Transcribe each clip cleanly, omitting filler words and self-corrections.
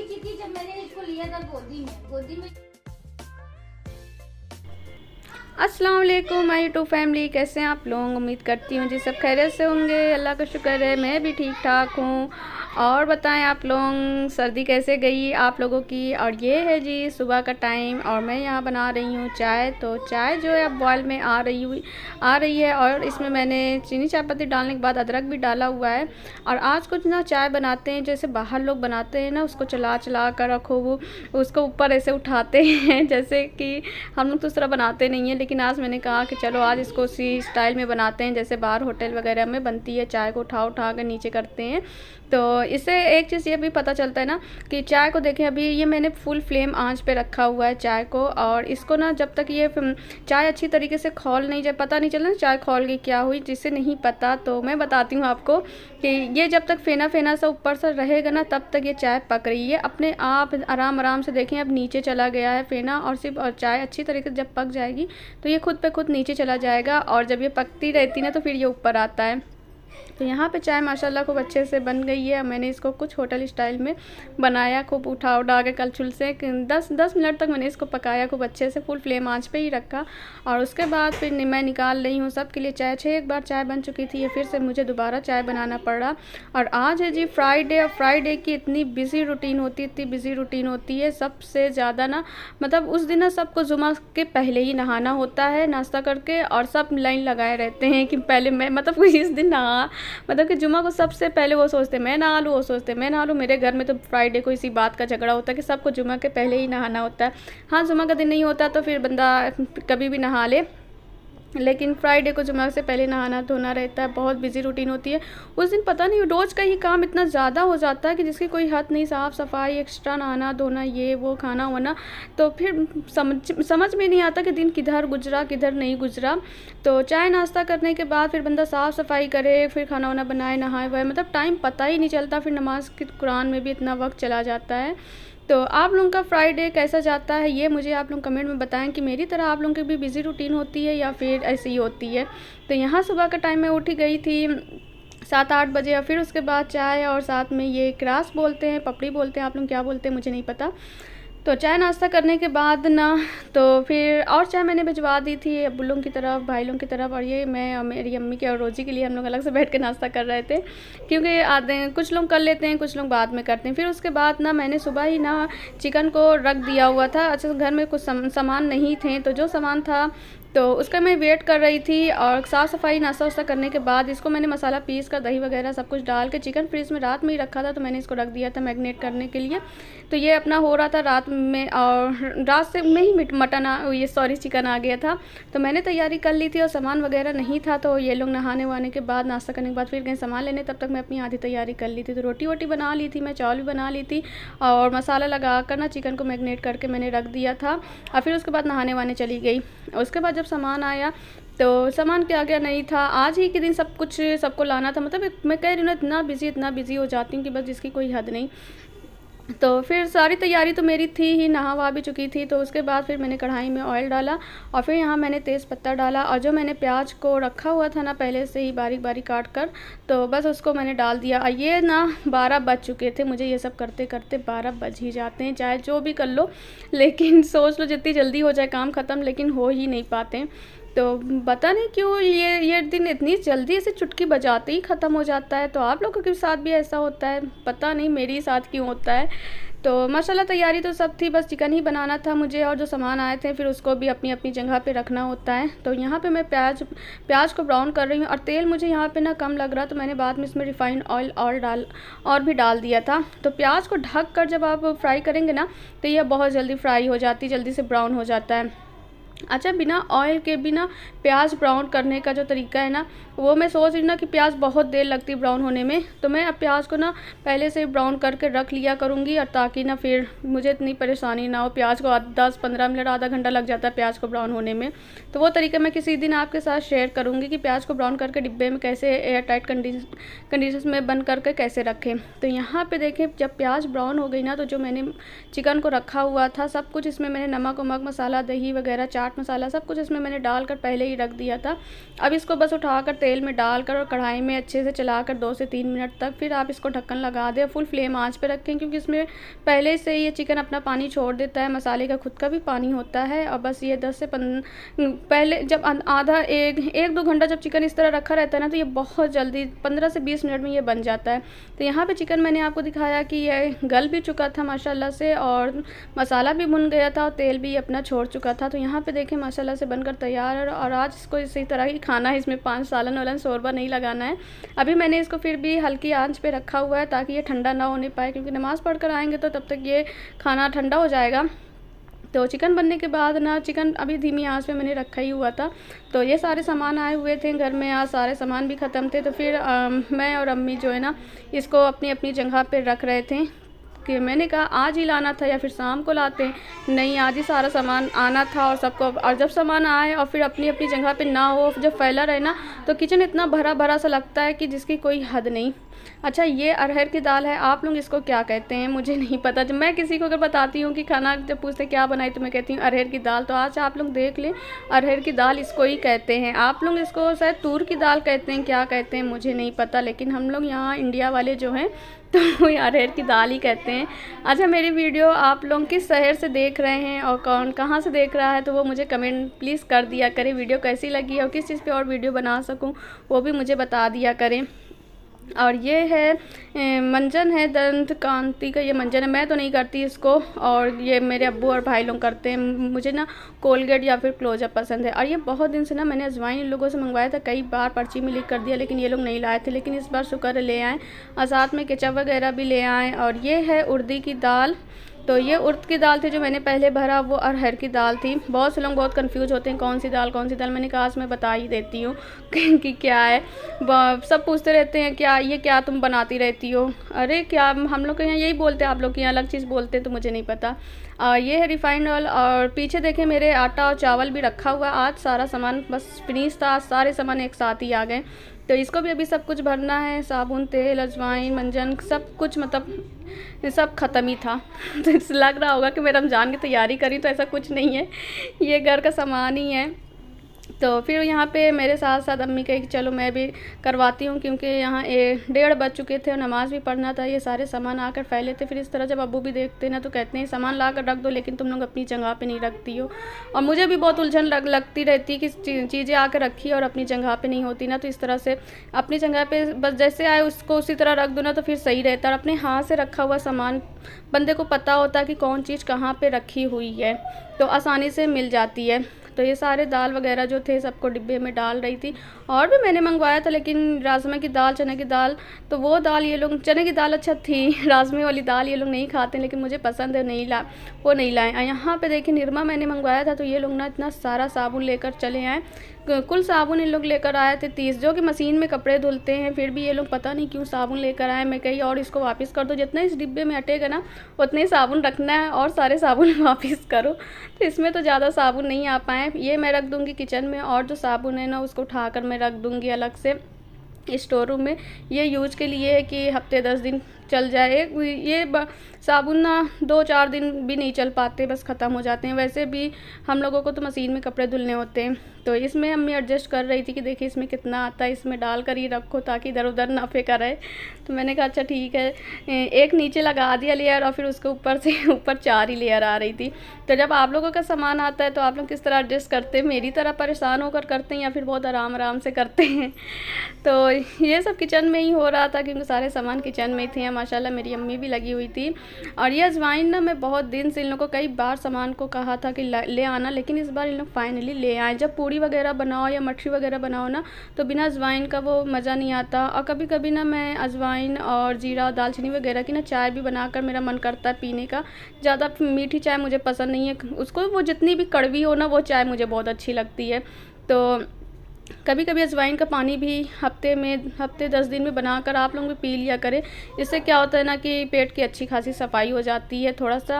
की थी जब मैंने इसको लिया था गोदी में। अस्सलाम वालेकुम माय यूट्यूब फैमिली, कैसे हैं आप लोग। उम्मीद करती हूँ जी सब खैरियत से होंगे। अल्लाह का शुक्र है मैं भी ठीक ठाक हूँ। और बताएं आप लोग सर्दी कैसे गई आप लोगों की। और ये है जी सुबह का टाइम और मैं यहाँ बना रही हूँ चाय। तो चाय जो है अब बॉयल में आ रही है और इसमें मैंने चीनी चायपत्ती डालने के बाद अदरक भी डाला हुआ है। और आज कुछ ना चाय बनाते हैं जैसे बाहर लोग बनाते हैं ना, उसको चला कर रखो, वो उसको ऊपर ऐसे उठाते हैं जैसे कि हम लोग तो उस तरह बनाते नहीं हैं। लेकिन आज मैंने कहा कि चलो आज इसको उसी स्टाइल में बनाते हैं जैसे बाहर होटल वगैरह में बनती है, चाय को उठा कर नीचे करते हैं। तो इससे एक चीज़ ये भी पता चलता है ना कि चाय को देखें, अभी ये मैंने फुल फ्लेम आंच पे रखा हुआ है चाय को। और इसको ना जब तक ये चाय अच्छी तरीके से खौल नहीं जाए, पता नहीं चला ना चाय खौल गई क्या हुई, जिससे नहीं पता तो मैं बताती हूँ आपको कि ये जब तक फेना फेना सा ऊपर से रहेगा ना तब तक ये चाय पक रही है। अपने आप आराम से देखें अब नीचे चला गया है फेना, और सिर्फ और चाय अच्छी तरीके से जब पक जाएगी तो ये खुद पे खुद नीचे चला जाएगा। और जब ये पकती रहती ना तो फिर ये ऊपर आता है। तो यहाँ पे चाय माशाल्लाह खूब अच्छे से बन गई है। मैंने इसको कुछ होटल स्टाइल में बनाया, खूब उठा के कलछुल से 10 मिनट तक मैंने इसको पकाया खूब अच्छे से, फुल फ्लेम आंच पे ही रखा। और उसके बाद फिर मैं निकाल रही हूँ सबके लिए चाय। एक बार चाय बन चुकी थी, ये फिर से मुझे दोबारा चाय बनाना पड़ा। और आज है जी फ्राइडे, और फ्राइडे की इतनी बिज़ी रूटीन होती है सबसे ज़्यादा ना, मतलब उस दिन ना सबको जुमा के पहले ही नहाना होता है नाश्ता करके, और सब लाइन लगाए रहते हैं कि पहले मैं, मतलब इस दिन नहा, मतलब कि जुमा को सबसे पहले वो सोचते मैं नहा लूँ, वो सोचते मैं नहा लूँ। मेरे घर में तो फ्राइडे को इसी बात का झगड़ा होता है कि सबको जुमा के पहले ही नहाना होता है। हाँ, जुमा का दिन नहीं होता तो फिर बंदा कभी भी नहा ले, लेकिन फ्राइडे को जुमा से पहले नहाना धोना रहता है। बहुत बिजी रूटीन होती है उस दिन, पता नहीं रोज़ का ही काम इतना ज़्यादा हो जाता है कि जिसकी कोई हद नहीं। साफ़ सफाई, एक्स्ट्रा नहाना धोना, ये वो, खाना वाना, तो फिर समझ में नहीं आता कि दिन किधर गुजरा किधर नहीं गुजरा। तो चाय नाश्ता करने के बाद फिर बंदा साफ़ सफाई करे, फिर खाना वाना बनाए, नहाए वाए, मतलब टाइम पता ही नहीं चलता। फिर नमाज की कुरान में भी इतना वक्त चला जाता है। तो आप लोगों का फ्राइडे कैसा जाता है ये मुझे आप लोग कमेंट में बताएं कि मेरी तरह आप लोगों की भी बिज़ी रूटीन होती है या फिर ऐसी ही होती है। तो यहाँ सुबह का टाइम में उठ गई थी 7-8 बजे, और फिर उसके बाद चाय और साथ में ये क्रास बोलते हैं, पपड़ी बोलते हैं, आप लोग क्या बोलते हैं मुझे नहीं पता। तो चाय नाश्ता करने के बाद ना तो फिर और चाय मैंने भिजवा दी थी अब्बू लोगों की तरफ, भाई लोगों की तरफ। और ये मैं और मेरी अम्मी के और रोज़ी के लिए हम लोग अलग से बैठ के नाश्ता कर रहे थे, क्योंकि आधे कुछ लोग कर लेते हैं, कुछ लोग बाद में करते हैं। फिर उसके बाद ना मैंने सुबह ही ना चिकन को रख दिया हुआ था। अच्छा, घर में कुछ सामान नहीं थे, तो जो सामान था तो उसका मैं वेट कर रही थी। और साफ़ सफाई नाश्ता वास्ता करने के बाद इसको मैंने मसाला पीस कर, दही वगैरह सब कुछ डाल के, चिकन फ्रीज में रात में ही रखा था तो मैंने इसको रख दिया था मैरिनेट करने के लिए। तो ये अपना हो रहा था रात में, और रात से में ही चिकन आ गया था। तो मैंने तैयारी कर ली थी और सामान वगैरह नहीं था। तो ये लोग नहाने वहाने के बाद, नाश्ता करने के बाद फिर गए सामान लेने, तब तक मैं अपनी आधी तैयारी कर ली थी। तो रोटी वोटी बना ली थी मैं, चावल भी बना ली थी, और मसाला लगा कर ना चिकन को मैरिनेट करके मैंने रख दिया था। और फिर उसके बाद नहाने वहाने चली गई। उसके बाद जब सामान आया तो सामान क्या क्या नहीं था, आज ही के दिन सब कुछ सबको लाना था। मतलब मैं कह रही हूँ ना, इतना बिज़ी हो जाती हूँ कि बस जिसकी कोई हद नहीं। तो फिर सारी तैयारी तो मेरी थी ही, नहा वहा भी चुकी थी। तो उसके बाद फिर मैंने कढ़ाई में ऑयल डाला, और फिर यहाँ मैंने तेज़ पत्ता डाला, और जो मैंने प्याज को रखा हुआ था ना पहले से ही बारीक बारीक काट कर, तो बस उसको मैंने डाल दिया। और ये ना 12 बज चुके थे, मुझे ये सब करते करते 12 बज ही जाते हैं, चाहे जो भी कर लो। लेकिन सोच लो जितनी जल्दी हो जाए काम ख़त्म, लेकिन हो ही नहीं पाते। तो पता नहीं क्यों ये दिन इतनी जल्दी से चुटकी बजाते ही ख़त्म हो जाता है। तो आप लोगों के साथ भी ऐसा होता है, पता नहीं मेरे साथ क्यों होता है। तो माशाल्लाह तैयारी तो सब थी, बस चिकन ही बनाना था मुझे, और जो सामान आए थे फिर उसको भी अपनी अपनी जगह पे रखना होता है। तो यहाँ पे मैं प्याज को ब्राउन कर रही हूँ, और तेल मुझे यहाँ पे ना कम लग रहा, तो मैंने बाद में इसमें रिफाइंड ऑयल और भी डाल दिया था। तो प्याज को ढक कर जब आप फ्राई करेंगे ना तो यह बहुत जल्दी फ्राई हो जाती है, जल्दी से ब्राउन हो जाता है। अच्छा, बिना ऑयल के बिना प्याज ब्राउन करने का जो तरीका है ना, वो मैं सोच रही हूँ ना कि प्याज बहुत देर लगती है ब्राउन होने में। तो मैं अब प्याज को ना पहले से ब्राउन करके रख लिया करूँगी, और ताकि ना फिर मुझे इतनी परेशानी ना हो। प्याज को 10-15 मिनट, आधा घंटा लग जाता है प्याज को ब्राउन होने में। तो वो तरीका मैं किसी दिन आपके साथ शेयर करूँगी कि प्याज को ब्राउन करके डिब्बे में कैसे एयर टाइट कंडीशन में बंद करके कैसे रखें। तो यहाँ पर देखें, जब प्याज ब्राउन हो गई ना, तो जो मैंने चिकन को रखा हुआ था सब कुछ, इसमें मैंने नमक वमक, मसाला, दही वगैरह, चाट चाट मसाला सब कुछ इसमें मैंने डालकर पहले ही रख दिया था। अब इसको बस उठाकर तेल में डालकर और कढ़ाई में अच्छे से चलाकर 2 से 3 मिनट तक फिर आप इसको ढक्कन लगा दें। फुल फ्लेम आंच पे रखें क्योंकि इसमें पहले से ये चिकन अपना पानी छोड़ देता है, मसाले का खुद का भी पानी होता है। और बस ये 10 से 15 पहले जब आधा एक 2 घंटा जब चिकन इस तरह रखा रहता है ना तो ये बहुत जल्दी 15 से 20 मिनट में ये बन जाता है। तो यहाँ पे चिकन मैंने आपको दिखाया कि ये गल भी चुका था माशाल्लाह से, और मसाला भी भुन गया था और तेल भी अपना छोड़ चुका था। तो यहाँ पे देखें माशाल्लाह से बनकर तैयार है। और आज इसको इसी तरह ही खाना है, इसमें 5 सालन वालन शोरबा नहीं लगाना है। अभी मैंने इसको फिर भी हल्की आंच पे रखा हुआ है ताकि ये ठंडा ना होने पाए, क्योंकि नमाज़ पढ़ कर आएँगे तो तब तक ये खाना ठंडा हो जाएगा। तो चिकन बनने के बाद ना, चिकन अभी धीमी आंच पे मैंने रखा ही हुआ था। तो ये सारे सामान आए हुए थे घर में, आज सारे सामान भी ख़त्म थे। तो फिर मैं और अम्मी जो है ना इसको अपनी अपनी जगह पे रख रहे थे कि मैंने कहा आज ही लाना था या फिर शाम को लाते। नहीं, आज ही सारा सामान आना था और सबको। और जब सामान आए और फिर अपनी अपनी जगह पे ना हो, जब फैला रहे ना तो किचन इतना भरा भरा सा लगता है कि जिसकी कोई हद नहीं। अच्छा, ये अरहर की दाल है, आप लोग इसको क्या कहते हैं मुझे नहीं पता। जब मैं किसी को अगर बताती हूँ कि खाना जब पूछते क्या बनाई तो मैं कहती हूँ अरहर की दाल। तो आज आप लोग देख लें, अरहर की दाल इसको ही कहते हैं। आप लोग इसको शायद तूर की दाल कहते हैं, क्या कहते हैं मुझे नहीं पता, लेकिन हम लोग यहाँ इंडिया वाले जो हैं तो वो अरहर की दाल ही कहते हैं। अच्छा, मेरी वीडियो आप लोग किस शहर से देख रहे हैं और कौन कहाँ से देख रहा है तो वो मुझे कमेंट प्लीज़ कर दिया करें। वीडियो कैसी लगी और किस चीज़ पे और वीडियो बना सकूँ वो भी मुझे बता दिया करें। और ये है मंजन है, दंत कांति का ये मंजन है। मैं तो नहीं करती इसको, और ये मेरे अब्बू और भाई लोग करते हैं। मुझे ना कोलगेट या फिर क्लोजअप पसंद है। और ये बहुत दिन से ना मैंने अजवाइन इन लोगों से मंगवाया था, कई बार पर्ची में लिख कर दिया लेकिन ये लोग नहीं लाए थे, लेकिन इस बार शुक्र ले आए और साथ में केचप वगैरह भी ले आए। और ये है उड़दी की दाल। तो ये उड़द की दाल थी जो मैंने पहले भरा, वो अरहर की दाल थी। बहुत से लोग बहुत कंफ्यूज होते हैं कौन सी दाल कौन सी दाल। मैंने कहा आज मैं बता ही देती हूँ कि क्या है। सब पूछते रहते हैं क्या ये क्या तुम बनाती रहती हो। अरे क्या, हम लोग के यहाँ यही बोलते हैं, आप लोग के यहाँ अलग चीज़ बोलते हैं तो मुझे नहीं पता। ये है रिफाइंड ऑयल। और पीछे देखें मेरे आटा और चावल भी रखा हुआ। आज सारा सामान बस फिनिश था, सारे सामान एक साथ ही आ गए। तो इसको भी अभी सब कुछ भरना है, साबुन, तेल, अजवाइन, मंजन सब कुछ, मतलब सब ख़त्म ही था। तो लग रहा होगा कि मैं रमज़ान की तैयारी करी, तो ऐसा कुछ नहीं है, ये घर का सामान ही है। तो फिर यहाँ पे मेरे साथ साथ अम्मी कही कि चलो मैं भी करवाती हूँ, क्योंकि यहाँ 1:30 बज चुके थे और नमाज़ भी पढ़ना था। ये सारे सामान आकर फैले थे। फिर इस तरह जब अब्बू भी देखते ना तो कहते हैं सामान ला कर रख दो, लेकिन तुम लोग अपनी जगह पे नहीं रखती हो। और मुझे भी बहुत उलझन लगती रहती कि चीज़ें आकर रखी और अपनी जगह पर नहीं होती ना। तो इस तरह से अपनी जगह पर बस जैसे आए उसको उसी तरह रख दो ना तो फिर सही रहता है। और अपने हाथ से रखा हुआ सामान बंदे को पता होता है कि कौन चीज़ कहाँ पर रखी हुई है, तो आसानी से मिल जाती है। तो ये सारे दाल वगैरह जो थे सबको डिब्बे में डाल रही थी। और भी मैंने मंगवाया था, लेकिन राजमा की दाल, चने की दाल, तो वो दाल ये लोग, चने की दाल अच्छा थी, राजमे वाली दाल ये लोग नहीं खाते, लेकिन मुझे पसंद है, वो नहीं लाए। यहाँ पे देखिए निरमा मैंने मंगवाया था, तो ये लोग ना इतना सारा साबुन लेकर चले आए। कुल साबुन इन लोग लेकर आए थे 30, जो कि मशीन में कपड़े धुलते हैं। फिर भी ये लोग पता नहीं क्यों साबुन लेकर आए। मैं कही और इसको वापस कर दो, जितना इस डिब्बे में अटेगा ना उतना ही साबुन रखना है और सारे साबुन वापस करो। तो इसमें तो ज़्यादा साबुन नहीं आ पाए। ये मैं रख दूँगी किचन में, और जो साबुन है ना उसको उठाकर मैं रख दूँगी अलग से स्टोर रूम में। ये यूज के लिए है कि हफ्ते 10 दिन चल जाए। ये साबुन ना 2-4 दिन भी नहीं चल पाते, बस ख़त्म हो जाते हैं। वैसे भी हम लोगों को तो मशीन में कपड़े धुलने होते हैं। तो इसमें अम्मी एडजस्ट कर रही थी कि देखिए इसमें कितना आता है, इसमें डाल कर ही रखो ताकि इधर उधर ना फेंका रहे। तो मैंने कहा अच्छा ठीक है। एक नीचे लगा दिया लेयर और फिर उसके ऊपर से ऊपर 4 ही लेयर आ रही थी। तो जब आप लोगों का सामान आता है तो आप लोग किस तरह एडजस्ट करते हैं, मेरी तरह परेशान होकर करते हैं या फिर बहुत आराम से करते हैं। तो ये सब किचन में ही हो रहा था क्योंकि सारे सामान किचन में ही थे। माशाल्लाह मेरी अम्मी भी लगी हुई थी। और ये अजवाइन ना मैं बहुत दिन से इन लोगों को कई बार सामान को कहा था कि ले आना, लेकिन इस बार इन लोग फाइनली ले आए। जब पूड़ी वगैरह बनाओ या मठरी वगैरह बनाओ ना तो बिना अजवाइन का वो मज़ा नहीं आता। और कभी कभी ना मैं अजवाइन और जीरा और दालचीनी वगैरह की ना चाय भी बनाकर मेरा मन करता है पीने का। ज़्यादा मीठी चाय मुझे पसंद नहीं है, उसको वो जितनी भी कड़वी हो ना वो चाय मुझे बहुत अच्छी लगती है। तो कभी कभी अजवाइन का पानी भी हफ्ते 10 दिन में बनाकर आप लोग भी पी लिया करें। इससे क्या होता है ना कि पेट की अच्छी खासी सफाई हो जाती है, थोड़ा सा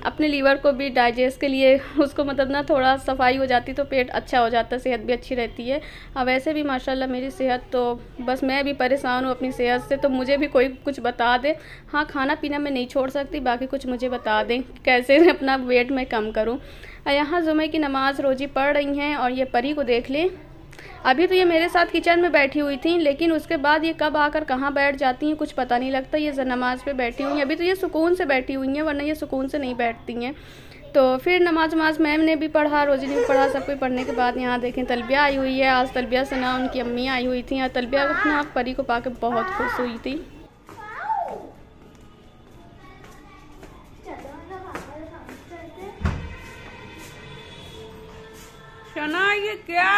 अपने लीवर को भी डाइजेस्ट के लिए उसको मतलब ना थोड़ा सफाई हो जाती है तो पेट अच्छा हो जाता है, सेहत भी अच्छी रहती है। अब वैसे भी माशाल्लाह मेरी सेहत तो बस, मैं भी परेशान हूँ अपनी सेहत से, तो मुझे भी कोई कुछ बता दे। हाँ, खाना पीना मैं नहीं छोड़ सकती, बाकी कुछ मुझे बता दें कैसे अपना वेट मैं कम करूँ। यहाँ जुमे की नमाज़ रोज़ी पढ़ रही हैं और ये परी को देख लें। अभी तो ये मेरे साथ किचन में बैठी हुई थी, लेकिन उसके बाद ये कब आकर कहाँ बैठ जाती हैं कुछ पता नहीं लगता। ये नमाज़ पे बैठी हुई हैं, अभी तो ये सुकून से बैठी हुई हैं, वरना ये सुकून से नहीं बैठती हैं। तो फिर नमाज मैम ने भी पढ़ा, रोजी ने भी पढ़ा, सब कोई पढ़ने के बाद यहाँ देखें तलबिया आई हुई है। आज तलबिया से ना उनकी अम्मी आई हुई थी, और तलबिया ना परी को पाकर बहुत खुश हुई थी। शना ये क्या?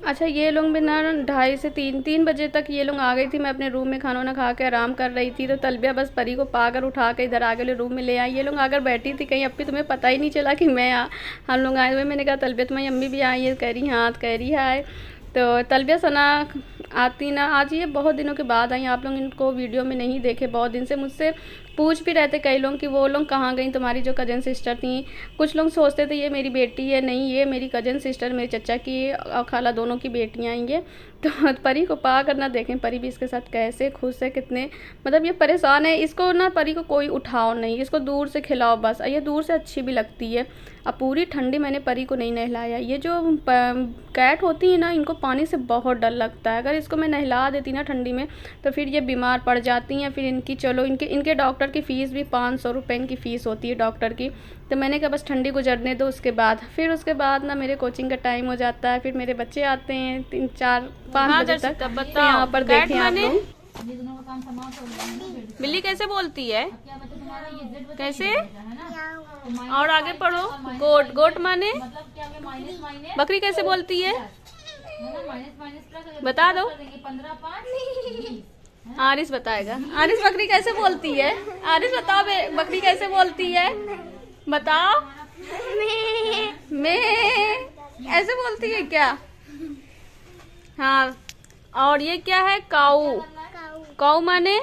अच्छा, ये लोग भी ना 2:30 से 3 बजे तक ये लोग आ गई थी। मैं अपने रूम में खाना वाना खा के आराम कर रही थी, तो तलबिया बस परी को पाकर उठा के इधर आगे रूम में ले आई। ये लोग आकर बैठी थी कहीं, अब भी तुम्हें पता ही नहीं चला कि हम लोग आए हुए। मैंने कहा तलबिया तुम्हारी अम्मी भी आई है, कह रही हाँ, कह रही है। तो तलबिया सना आती ना, आज ये बहुत दिनों के बाद आई। आप लोग इनको वीडियो में नहीं देखे, बहुत दिन से मुझसे पूछ भी रहते कई लोग कि वो लोग कहाँ गई तुम्हारी जो कज़न सिस्टर थी। कुछ लोग सोचते थे ये मेरी बेटी है, नहीं ये मेरी कज़न सिस्टर, मेरे चचा की और खाला दोनों की बेटियाँ हैं ये। तो परी को पा कर ना देखें, परी भी इसके साथ कैसे खुश है, कितने मतलब ये परेशान है। इसको ना परी को कोई उठाओ नहीं, इसको दूर से खिलाओ बस, ये दूर से अच्छी भी लगती है। अब पूरी ठंडी मैंने परी को नहीं नहलाया। ये जो कैट होती है ना, इनको पानी से बहुत डर लगता है। अगर इसको मैं नहला देती ना ठंडी में तो फिर ये बीमार पड़ जाती हैं। फिर इनकी चलो इनके डॉक्टर की फ़ीस भी 500 रुपये इनकी फ़ीस होती है डॉक्टर की। तो मैंने कहा बस ठंडी गुजरने दो, उसके बाद ना मेरे कोचिंग का टाइम हो जाता है। फिर मेरे बच्चे आते हैं 3, 4, 5 बजे तक। तो यहाँ पर देखें आप लोग बिल्ली कैसे बोलती है, कैसे? और आगे पढ़ो। गोट, गोट माने बकरी कैसे बोलती है, बता दो। आरिस बताएगा। आरिस बकरी कैसे बोलती है? आरिस बताओ बकरी कैसे बोलती है, बताओ। मैं ऐसे बोलती है क्या? हाँ। और ये क्या है? काऊ। काऊ माने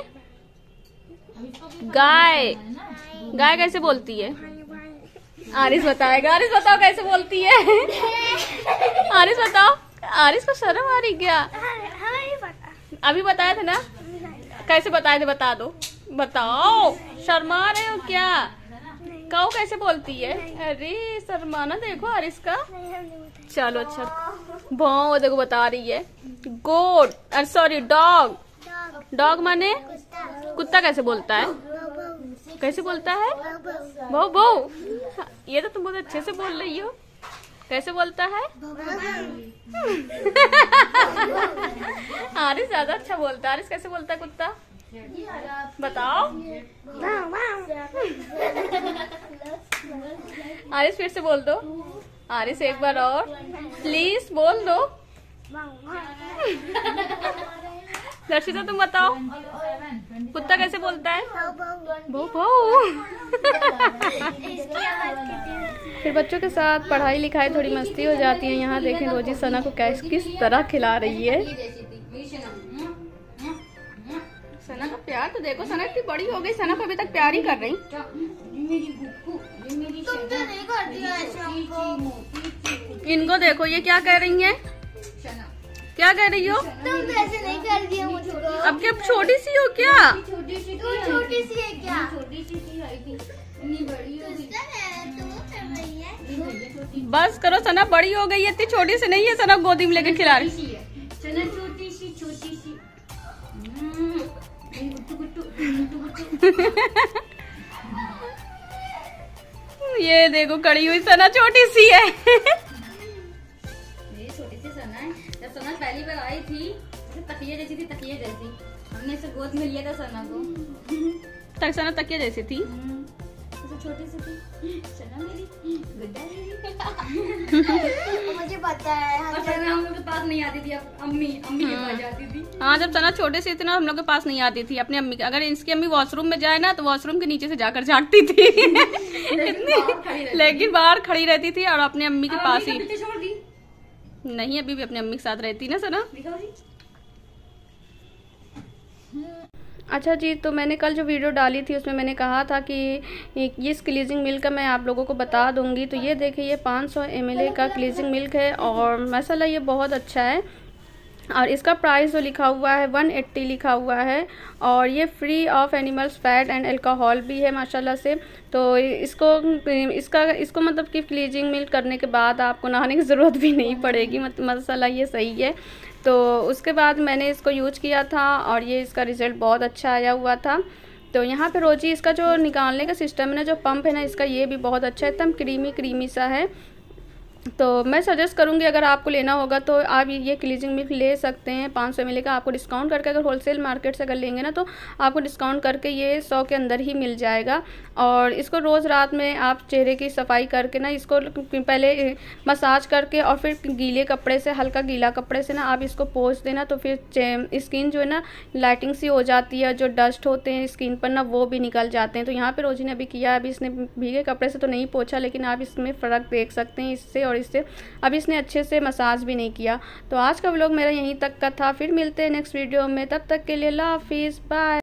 गाय। गाय कैसे बोलती है? आरिस बताएगा। आरिस बताओ कैसे बोलती है। आरिस बताओ। आरिस को शर्म आ रही क्या? अभी बताया था ना, कैसे बताए थे, बता दो, बताओ। शर्मा रहे हो क्या? काऊ कैसे बोलती है? अरे शर्माना देखो आरिस का। चलो अच्छा, वो देखो बता रही है। गोट, सॉरी डॉग। डॉग माने कुत्ता कैसे बोलता है? कैसे बोलता है? भौ भौ। ये तो तुम बहुत अच्छे से बोल रही हो। कैसे बोलता है? आरिस ज्यादा अच्छा बोलता है। आरिस कैसे बोलता है कुत्ता, बताओ। आरिस फिर से बोल दो। आरिस एक बार और प्लीज बोल दो। दर्शिता तुम बताओ, कुत्ता कैसे बोलता है? भौ भौ। फिर बच्चों के साथ पढ़ाई लिखाई थोड़ी मस्ती हो जाती है। यहाँ देखें रोजी सना को किस तरह खिला रही है। सना का प्यार तो देखो, सना इतनी बड़ी हो गई, सना को अभी तक प्यार ही कर रही। इनको देखो ये क्या कह रही है, क्या कह रही हो? तुम तो ऐसे नहीं कर दिया मुझको। अब क्या छोटी सी हो क्या? छोटी सी है क्या? छोटी सी आई थी, इतनी बड़ी हो गई। बस करो, सना बड़ी हो गई है, इतनी छोटी सी नहीं है। सना गोदी में लेके खिला रही। सना छोटी सी। ये देखो कड़ी हुई सना छोटी सी है। छोटी सी सना है। जब सना पहली बार आई थी तकिया जैसी थी, तकिया जैसी। हमने इसे गोद में लिया था सना को। तक सना तकिया जैसी थी। तो छोटी सी थी सना मेरी गुड्डा मेरी मुझे पता है। और सना हम लोग के पास नहीं आती थी, अम्मी के पास जाती थी। हाँ, जब सना छोटे से थे ना हम लोग के पास नहीं आती थी अपनी अम्मी। अगर इसकी अम्मी वॉशरूम में जाए ना तो वॉशरूम के नीचे से जाकर झाँकती थी लेकिन बाहर खड़ी रहती थी और अपने अम्मी के पास ही। नहीं, अभी भी अपनी अम्मी के साथ रहती ना सना। अच्छा जी, तो मैंने कल जो वीडियो डाली थी उसमें मैंने कहा था कि ये इस क्लीजिंग मिल्क का मैं आप लोगों को बता दूंगी। तो ये देखिए, ये 500 ml का क्लीजिंग मिल्क है और माशाल्लाह ये बहुत अच्छा है। और इसका प्राइस जो लिखा हुआ है 180 लिखा हुआ है और ये free of animals fat and alcohol भी है माशाल्लाह से। तो इसको मतलब कि क्लीजिंग मिल्क करने के बाद आपको नहाने की ज़रूरत भी नहीं पड़ेगी, माशाल्लाह ये सही है। तो उसके बाद मैंने इसको यूज किया था और ये इसका रिज़ल्ट बहुत अच्छा आया हुआ था। तो यहाँ पे रोजी इसका जो निकालने का सिस्टम है ना, जो पंप है ना इसका, ये भी बहुत अच्छा है, एकदम क्रीमी सा है। तो मैं सजेस्ट करूँगी अगर आपको लेना होगा तो आप ये क्लीजिंग मिल्क ले सकते हैं। 500 ml का आपको डिस्काउंट करके, अगर होलसेल मार्केट से अगर लेंगे ना तो आपको डिस्काउंट करके ये 100 के अंदर ही मिल जाएगा। और इसको रोज़ रात में आप चेहरे की सफाई करके ना, इसको पहले मसाज करके और फिर गीले कपड़े से, हल्का गीला कपड़े से ना आप इसको पोंछ देना, तो फिर स्किन जो है ना लाइटिंग सी हो जाती है, जो डस्ट होते हैं स्किन पर ना वो भी निकल जाते हैं। तो यहाँ पर रोजी ने अभी किया, अभी इसने भीगे कपड़े से तो नहीं पोंछा, लेकिन आप इसमें फ़र्क देख सकते हैं इससे और इससे। अभी इसने अच्छे से मसाज भी नहीं किया। तो आज का व्लॉग मेरा यहीं तक का था, फिर मिलते हैं नेक्स्ट वीडियो में, तब तक के लिए अल्लाह हाफिज़, बाय।